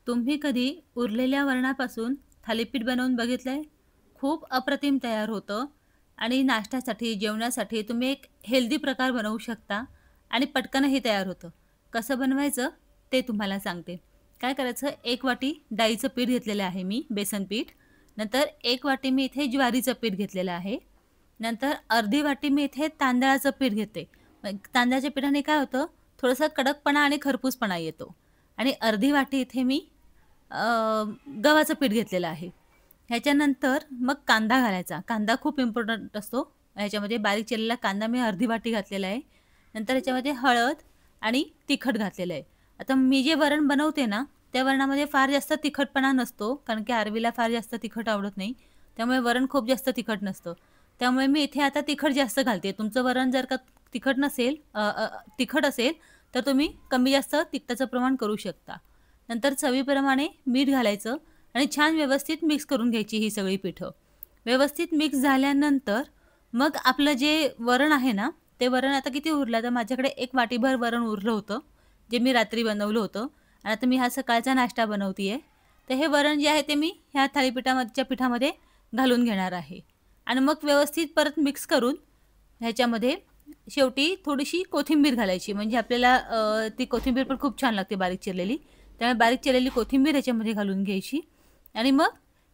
तुम्ही कधी उरलेल्या वरणापासून थालीपीठ बनवून बघितलंय? खूप अप्रतिम तयार होतं आणि नाश्त्यासाठी, जेवणासाठी तुम्ही एक हेल्दी प्रकार बनवू शकता आणि पटकनही तयार होतं. कसं बनवायचं ते तुम्हाला सांगते. काय करायचं, 1 वाटी डाळीचं पीठ घेतलेलं आहे मी, बेसन पीठ. नंतर 1 वाटी मी इथे ज्वारीचं पीठ घेतलेलं आहे. नंतर अर्धी वाटी मी इथे तांदळाचं पीठ घेते. मग तांदळाच्या पिठाने काय होतं, थोडासा कडकपणा आणि खरपूसपणा येतो. आणि अर्धी वाटी इथे मी अ, गव्हाचं पीठ घेतलेलं आहे. ह्याच्यानंतर मग कांदा घालायचा. कांदा खूप इम्पोर्टंट असतो. ह्याच्यामध्ये बारीक चिरलेला कांदा मी अर्धी वाटी घातलेला आहे. नंतर ह्याच्यामध्ये हळद आणि तिखट घातलेलं आहे. आता मी जे वरण बनवते ना, त्या वरणामध्ये फार जास्त तिखटपणा नसतो, कारण की आरवीला फार जास्त तिखट आवडत नाही. त्यामुळे वरण खूप जास्त तिखट नसतं. त्यामुळे मी इथे आता तिखट जास्त घालते. तुमचं वरण जर का तिखट नसेल तिखट असेल, तर तुम्ही कमी जास्त तिखटाचं प्रमाण करू शकता. नंतर चवीप्रमाणे मीठ घालायचं आणि छान व्यवस्थित मिक्स करून घ्यायची ही सगळी पिठं. व्यवस्थित मिक्स झाल्यानंतर मग आपलं जे वरण आहे ना, ते वरण आता किती उरलं, तर माझ्याकडे 1 वाटीभर वरण उरलं होतं, जे मी रात्री बनवलं होतं आणि आता मी हा सकाळचा नाश्ता बनवतीये. तर हे वरण जे आहे ते मी ह्या थालीपीठाच्या पिठामध्ये घालून घेणार आहे आणि मग व्यवस्थित परत मिक्स करून ह्याच्यामध्ये शेवटी थोडीशी कोथिंबीर घालायची. म्हणजे आपल्याला ती कोथिंबीर पण खूप छान लागते बारीक चिरलेली. त्यामुळे बारीक चिरलेली कोथिंबीर ह्याच्यामध्ये घालून घ्यायची आणि मग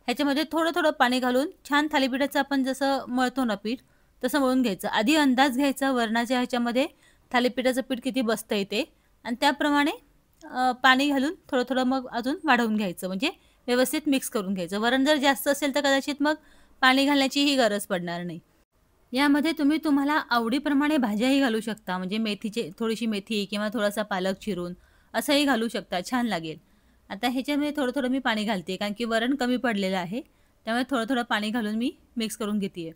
ह्याच्यामध्ये थोडं-थोडं पाणी घालून छान थालीपीठाचं आपण जसं मळतो ना पीठ, तसं मळून घ्यायचं. आधी अंदाज घ्यायचा वरणाच्या ह्याच्यामध्ये थालीपीठाचं पीठ किती बसतंय ते आणि त्याप्रमाणे पाणी घालून थोडं-थोडं मग अजून वाढवून घ्यायचं. म्हणजे व्यवस्थित मिक्स करून घ्यायचं. वरण जर जास्त असेल तर कदाचित मग पाणी घालण्याचीही गरज पडणार नाही. यामध्ये तुम्ही तुम्हाला आवडीप्रमाणे भाज्याही घालू शकता. म्हणजे थोडीशी मेथी किंवा थोडासा पालक चिरून असंही घालू शकता, छान लागेल. आता ह्याच्यामध्ये थोडं-थोडं मी पाणी घालते, कारण की वरण कमी पडलेलं आहे. त्यामुळे थोडं-थोडं पाणी घालून मी मिक्स करून घेते.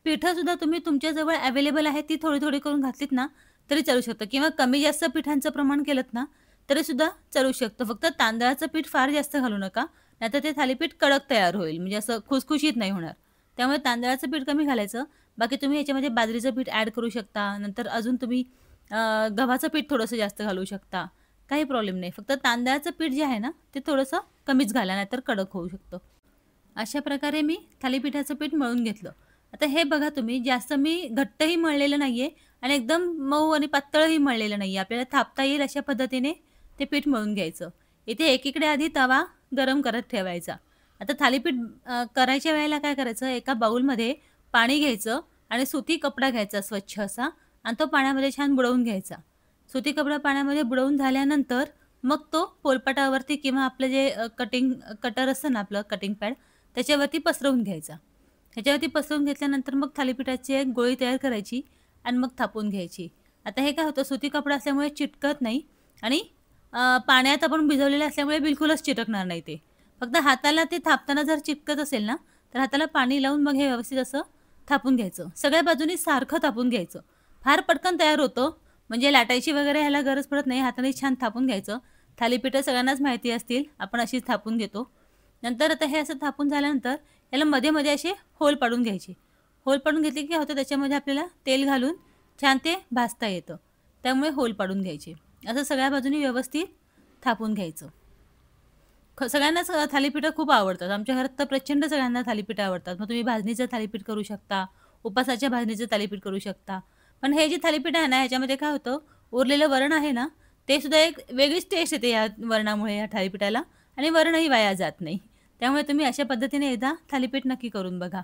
पिठंसुद्धा तुम्ही तुमच्याजवळ अवेलेबल आहे ती थोडी-थोडी करून घातलीत ना, तरी चालू शकतं किंवा कमी जास्त पिठांचं प्रमाण केलंत ना, तरीसुद्धा चालू शकतं. फक्त तांदळाचं पीठ फार जास्त घालू नका, नाहीतर ते थालीपीठ कडक तयार होईल. म्हणजे असं खुसखुशीत नाही होणार. त्यामुळे तांदळाचं पीठ कमी घालायचं. बाकी तुम्ही ह्याच्यामध्ये बाजरीचं पीठ ॲड करू शकता. नंतर अजून तुम्ही गव्हाचं पीठ थोडंसं जास्त घालू शकता. काही प्रॉब्लेम नाही. फक्त तांदळाचं पीठ जे आहे ना, ते थोडंसं कमीच घाला, नाहीतर कडक होऊ शकतं. अशा प्रकारे मी थालीपीठाचं पीठ मळून घेतलं. आता हे बघा तुम्ही, जास्त मी घट्टही मळलेलं नाहीये आणि एकदम मऊ आणि पातळही मळलेलं नाहीये. आपल्याला थापता येईल अशा पद्धतीने ते पीठ मळून घ्यायचं. इथे एकीकडे आधी तवा गरम करत ठेवायचा. आता थालीपीठ करायच्या वेळेला काय करायचं, एका बाउलमध्ये पाणी घ्यायचं आणि सुती कपडा घ्यायचा स्वच्छ असा आणि तो पाण्यामध्ये छान बुडवून घ्यायचा. सुती कपडा पाण्यामध्ये बुडवून झाल्यानंतर मग तो पोलपाटावरती किंवा आपलं जे कटर असतं ना आपलं कटिंग पॅड, त्याच्यावरती पसरवून घ्यायचा. ह्याच्यावरती पसरवून घेतल्यानंतर मग थालीपीठाची एक गोळी तयार करायची आणि मग थापून घ्यायची. आता हे काय होतं, सुती कपडा असल्यामुळे चिटकत नाही आणि पाण्यात आपण भिजवलेलं असल्यामुळे बिलकुलच चिटकणार नाही ते. फक्त हाताला ते थापताना जर चिटकत असेल ना, तर हाताला पाणी लावून मग हे व्यवस्थित असं थापून घ्यायचं. सगळ्या बाजूनी सारखं थापून घ्यायचं. फार पटकन तयार होतं. म्हणजे लाटायची वगैरे ह्याला गरज पडत नाही. हाताने छान थापून घ्यायचं. थालीपीठं सगळ्यांनाच माहिती असतील. आपण अशीच थापून घेतो. नंतर आता हे असं थापून झाल्यानंतर याला मध्ये-मध्ये असे होल पाडून घ्यायचे. होल पाडून घेतले की काय होतं, त्याच्यामध्ये आपल्याला तेल घालून छान ते भाजता येतं. त्यामुळे होल पाडून घ्यायचे. असं सगळ्या बाजूनी व्यवस्थित थापून घ्यायचं. सगळ्यांनाच थालीपीठं खूप आवडतात. आमच्या घरात तर प्रचंड सगळ्यांना थालीपीठं आवडतात. मग तुम्ही भाजणीचं थालीपीठ करू शकता, उपासाच्या भाजणीचं थालीपीठ करू शकता. पण हे जे थालीपीठ आहे ना, ह्याच्यामध्ये काय होतं, उरलेलं वरण आहे ना, ते सुद्धा एक वेगळीच टेस्ट येते या वरणामुळे, या थालीपीठाला आणि वरणही वाया जात नाही. त्यामुळे तुम्ही अशा पद्धतीने एकदा थालीपीठ नक्की करून बघा.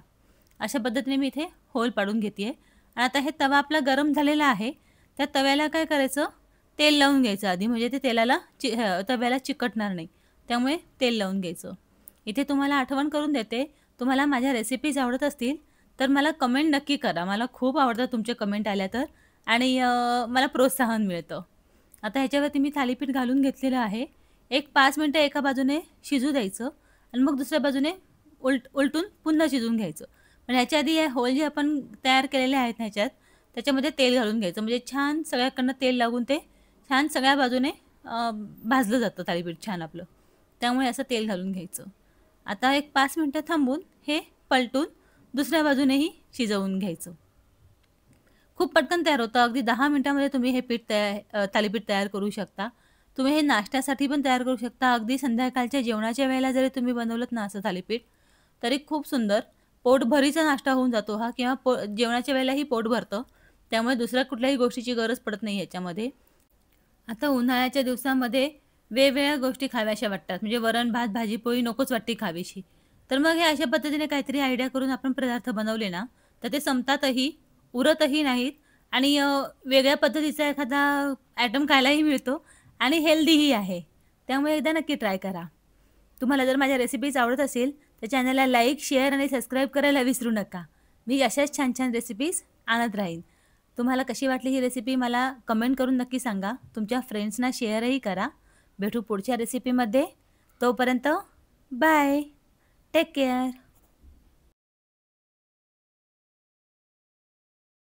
अशा पद्धतीने मी इथे होल पाडून घेते आणि आता हे तवा आपला गरम झालेला आहे. त्या तव्याला काय करायचं, तेल लावून घ्यायचं आधी, म्हणजे ते तव्याला चिकटणार नाही. त्यामुळे तेल लावून घ्यायचं. इथे तुम्हाला आठवण करून देते, तुम्हाला माझ्या रेसिपीज आवडत असतील, तर मला कमेंट नक्की करा. मला खूप आवडतं तुमच्या कमेंट आल्या तर आणि मला प्रोत्साहन मिळतं. आता ह्याच्यावरती मी थालीपीठ घालून घेतलेलं आहे. एक 5 मिनिटं एका बाजूने शिजू द्यायचं आणि मग दुसऱ्या बाजूने उलटून पुन्हा शिजवून घ्यायचं. पण ह्याच्या आधी हे होल जे आपण तयार केलेले आहेत ना ह्याच्यात, त्याच्यामध्ये तेल घालून घ्यायचं. म्हणजे छान सगळ्याकडनं तेल लागून ते छान सगळ्या बाजूने भाजलं जातं थालीपीठ छान आपलं. त्यामुळे असं तेल घालून घ्यायचं. आता एक 5 मिनिटं थांबून हे पलटून दुसऱ्या बाजूनेही शिजवून घ्यायचं. खूप पटकन तयार होतं. अगदी 10 मिनिटामध्ये तुम्ही हे थालीपीठ तयार करू शकता. तुम्ही हे नाश्त्यासाठी पण तयार करू शकता. अगदी संध्याकाळच्या जेवणाच्या वेळेला जरी तुम्ही बनवलत ना असं थालीपीठ, तरी खूप सुंदर पोटभरीचा नाश्ता होऊन जातो हा किंवा जेवणाच्या वेळेलाही पोट भरतं. त्यामुळे दुसऱ्या कुठल्याही गोष्टीची गरज पडत नाही ह्याच्यामध्ये. आता उन्हाळ्याच्या दिवसामध्ये वेगवेगळ्या गोष्टी खाव्याशा वाटतात. म्हणजे वरण, भात, भाजी-पोळी नकोच वाटते खावीशी. तर मग हे अशा पद्धतीने काहीतरी आयडिया करून आपण पदार्थ बनवले ना, तर ते संपतातही, उरतही नाहीत आणि वेगळ्या पद्धतीचा एखादा आयटम खायलाही मिळतो आणि हेल्दीही आहे. त्यामुळे एकदा नक्की ट्राय करा. तुम्हाला जर माझ्या रेसिपीज आवडत असेल, तर चॅनलला लाईक, शेअर आणि सबस्क्राईब करायला विसरू नका. मी अशाच छान-छान रेसिपीज आणत राहीन. तुम्हाला कशी वाटली ही रेसिपी मला कमेंट करून नक्की सांगा. तुमच्या फ्रेंड्सना शेअरही करा. भेटू पुढच्या रेसिपीमध्ये. तोपर्यंत बाय. Take care.